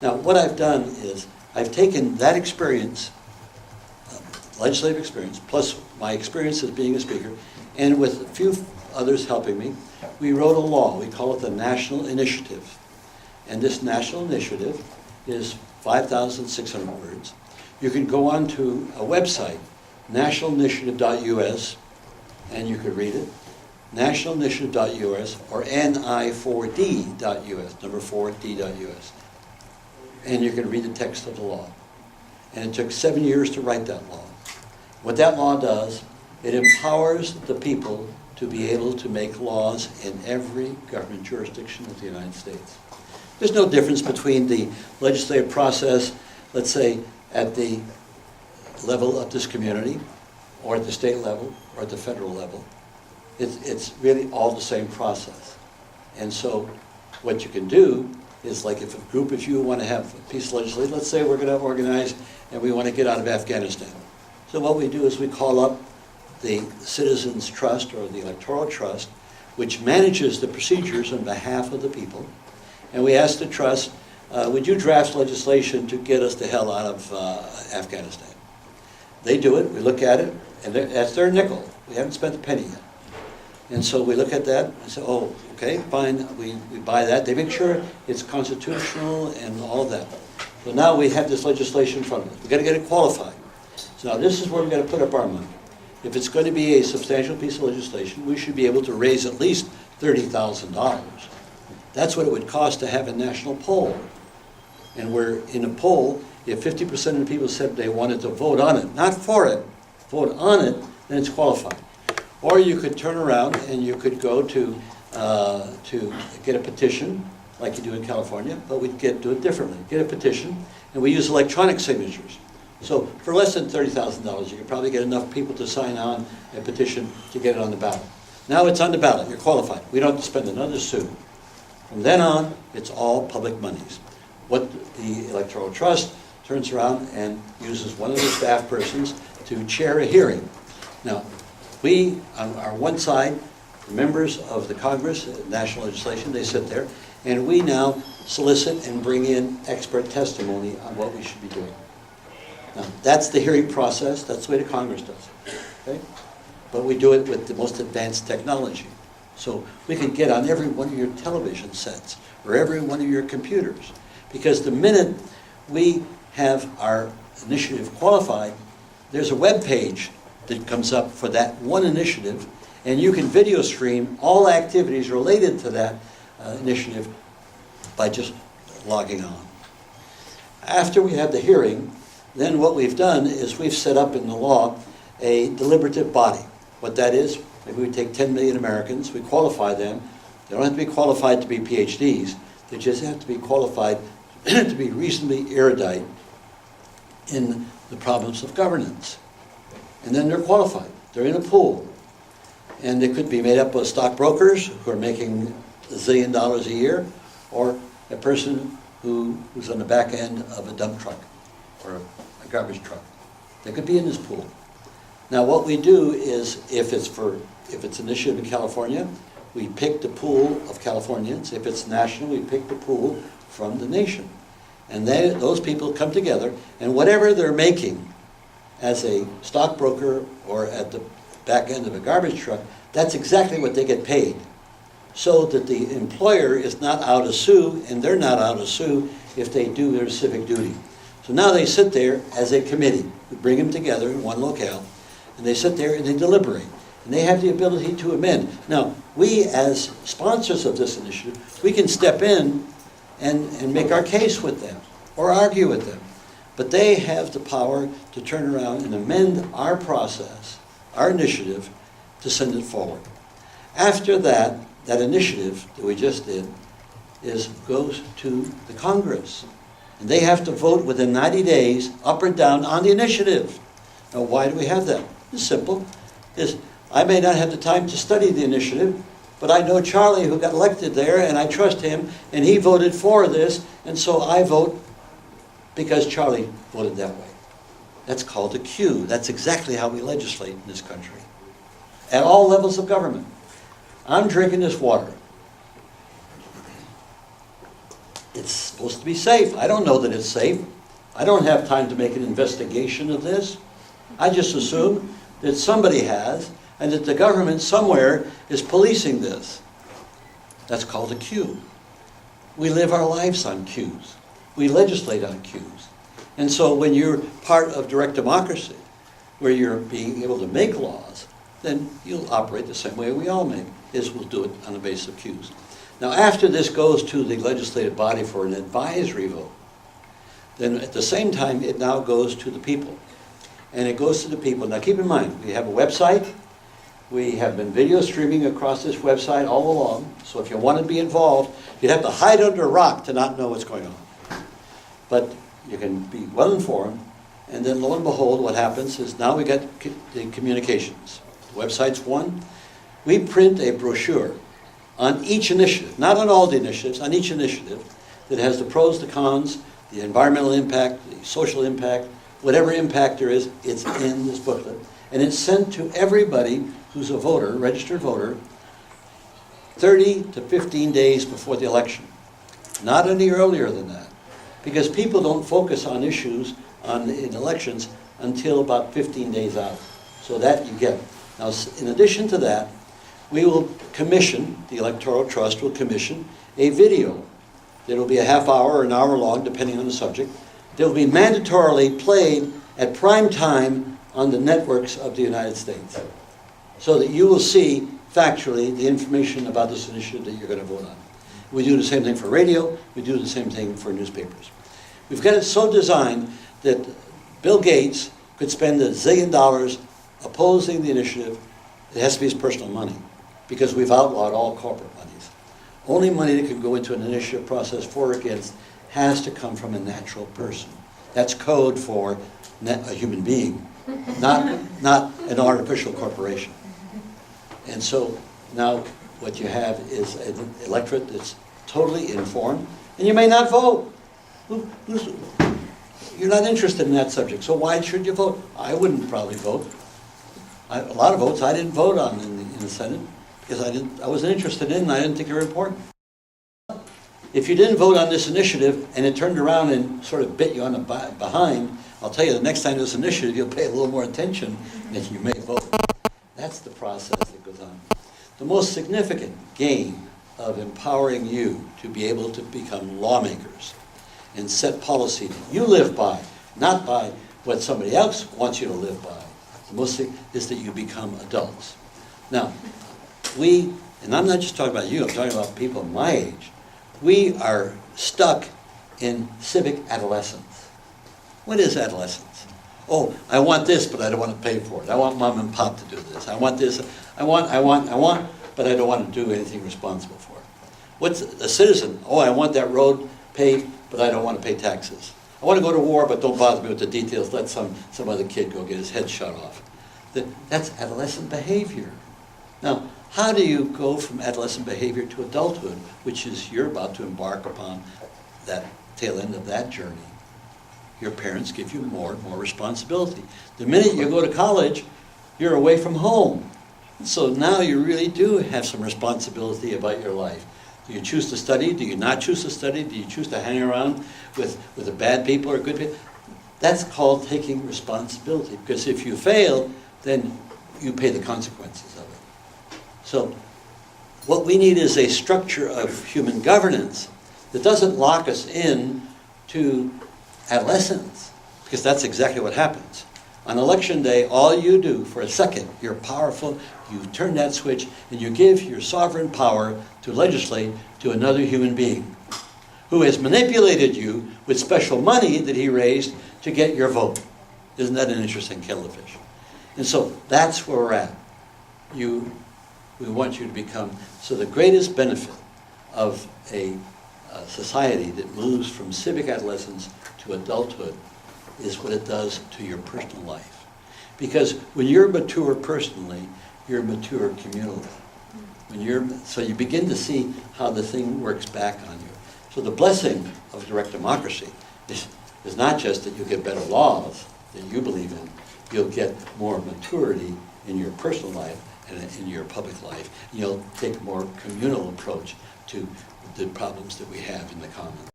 Now, what I've done is I've taken that experience, legislative experience, plus my experience as being a speaker, and with a few others helping me, we wrote a law. We call it the National Initiative. And this National Initiative is 5,600 words. You can go on to a website, nationalinitiative.us, and you can read it. Nationalinitiative.us or ni4d.us, number 4d.us. And you can read the text of the law. And it took 7 years to write that law. What that law does, it empowers the people to be able to make laws in every government jurisdiction of the United States. There's no difference between the legislative process, let's say, at the level of this community, or at the state level, or at the federal level. It's really all the same process. And so what you can do is, like if you want to have a piece of legislation, let's say we're going to organize and we want to get out of Afghanistan. So what we do is we call up the Citizens Trust or the Electoral Trust, which manages the procedures on behalf of the people. And we ask the trust, would you draft legislation to get us the hell out of Afghanistan? They do it, we look at it, and that's their nickel. We haven't spent a penny yet. And so we look at that and say, oh, okay, fine, we buy that. They make sure it's constitutional and all of that. So now we have this legislation in front of us. We've got to get it qualified. So now this is where we've got to put up our money. If it's going to be a substantial piece of legislation, we should be able to raise at least $30,000. That's what it would cost to have a national poll. And we're in a poll, if 50% of the people said they wanted to vote on it, not for it, vote on it, then it's qualified. Or you could turn around and you could go to get a petition, like you do in California, but we'd do it differently. Get a petition, and we use electronic signatures. So for less than $30,000, you could probably get enough people to sign on a petition to get it on the ballot. Now it's on the ballot, you're qualified. We don't have to spend another sou. From then on, it's all public monies. What the Electoral Trust turns around and uses one of the staff persons to chair a hearing. Now, we, on our one side, members of the Congress, national legislation, they sit there, and we now solicit and bring in expert testimony on what we should be doing. Now, that's the hearing process. That's the way the Congress does it. Okay? But we do it with the most advanced technology. So we can get on every one of your television sets or every one of your computers. Because the minute we have our initiative qualified, there's a web page that comes up for that one initiative, and you can video stream all activities related to that initiative by just logging on. After we have the hearing, then what we've done is we've set up in the law a deliberative body. What that is, maybe we take 10 million Americans, we qualify them. They don't have to be qualified to be PhDs. They just have to be qualified to be reasonably erudite in the problems of governance. And then they're qualified. They're in a pool. And they could be made up of stockbrokers who are making $1 zillion a year, or a person who's on the back end of a dump truck or a garbage truck. They could be in this pool. Now what we do is, if it's an initiative in California, we pick the pool of Californians. If it's national, we pick the pool from the nation. And those people come together, and whatever they're making as a stockbroker or at the back end of a garbage truck, that's exactly what they get paid. So that the employer is not out a sou, and they're not out a sou if they do their civic duty. So now they sit there as a committee. We bring them together in one locale, and they sit there and they deliberate. And they have the ability to amend. Now, we as sponsors of this initiative, we can step in and make our case with them or argue with them. But they have the power to turn around and amend our process, our initiative, to send it forward. After that, that initiative that we just did goes to the Congress. And they have to vote within 90 days, up or down, on the initiative. Now, why do we have that? It's simple. I may not have the time to study the initiative, but I know Charlie who got elected there, and I trust him, and he voted for this, and so I vote because Charlie voted that way. That's called a queue. That's exactly how we legislate in this country. At all levels of government. I'm drinking this water. it's supposed to be safe. I don't know that it's safe. I don't have time to make an investigation of this. I just assume that somebody has, and that the government somewhere is policing this. That's called a queue. We live our lives on queues. We legislate on queues. And so when you're part of direct democracy, where you're being able to make laws, then you'll operate the same way we all make, is we'll do it on the basis of queues. Now after this goes to the legislative body for an advisory vote, then at the same time it now goes to the people. And it goes to the people. Now keep in mind, we have a website. We have been video streaming across this website all along. So if you want to be involved, you'd have to hide under a rock to not know what's going on. But you can be well informed. And then lo and behold, what happens is now we get the communications. The website's one. We print a brochure on each initiative, not on all the initiatives, on each initiative that has the pros, the cons, the environmental impact, the social impact, whatever impact there is, it's in this booklet. And it's sent to everybody who's a voter, registered voter, 30 to 15 days before the election. Not any earlier than that. Because people don't focus on issues in elections until about 15 days out. So that you get. Now, in addition to that, we will commission, the Electoral Trust will commission a video. It'll be a half hour or an hour long, depending on the subject. They'll be mandatorily played at prime time on the networks of the United States, so that you will see factually the information about this initiative that you're going to vote on. We do the same thing for radio. We do the same thing for newspapers. We've got it so designed that Bill Gates could spend $1 zillion opposing the initiative. It has to be his personal money, because we've outlawed all corporate monies. Only money that can go into an initiative process for or against has to come from a natural person. That's code for a human being, not an artificial corporation. And so now what you have is an electorate that's totally informed, and you may not vote. You're not interested in that subject, so why should you vote? I wouldn't probably vote. A lot of votes I didn't vote on in the Senate because I wasn't interested in, and I didn't think they were important. If you didn't vote on this initiative and it turned around and sort of bit you on the behind, I'll tell you, the next time there's an initiative, you'll pay a little more attention and you may vote. That's the process that goes on. The most significant gain of empowering you to be able to become lawmakers and set policy that you live by, not by what somebody else wants you to live by. The most thing is that you become adults. Now, and I'm not just talking about you, I'm talking about people my age, we are stuck in civic adolescence. What is adolescence? Oh, I want this, but I don't want to pay for it. I want mom and pop to do this. I want this. I want, but I don't want to do anything responsible for it. What's a citizen? Oh, I want that road paved, but I don't want to pay taxes. I want to go to war, but don't bother me with the details. Let some other kid go get his head shot off. That's adolescent behavior. Now, how do you go from adolescent behavior to adulthood, which is you're about to embark upon that tail end of that journey? Your parents give you more and more responsibility. The minute you go to college, you're away from home. So now you really do have some responsibility about your life. Do you choose to study? Do you not choose to study? Do you choose to hang around with the bad people or good people? That's called taking responsibility. Because if you fail, then you pay the consequences of it. So what we need is a structure of human governance that doesn't lock us in to adolescence, because that's exactly what happens. On election day, all you do for a second, you're powerful, you turn that switch, and you give your sovereign power to legislate to another human being who has manipulated you with special money that he raised to get your vote. Isn't that an interesting kettle of fish? And so that's where we're at. We want you to become, so the greatest benefit of a society that moves from civic adolescence to adulthood is what it does to your personal life. Because when you're mature personally, you're mature communally. So you begin to see how the thing works back on you. So the blessing of direct democracy is not just that you get better laws that you believe in, you'll get more maturity in your personal life and in your public life. And you'll take a more communal approach to the problems that we have in the commons.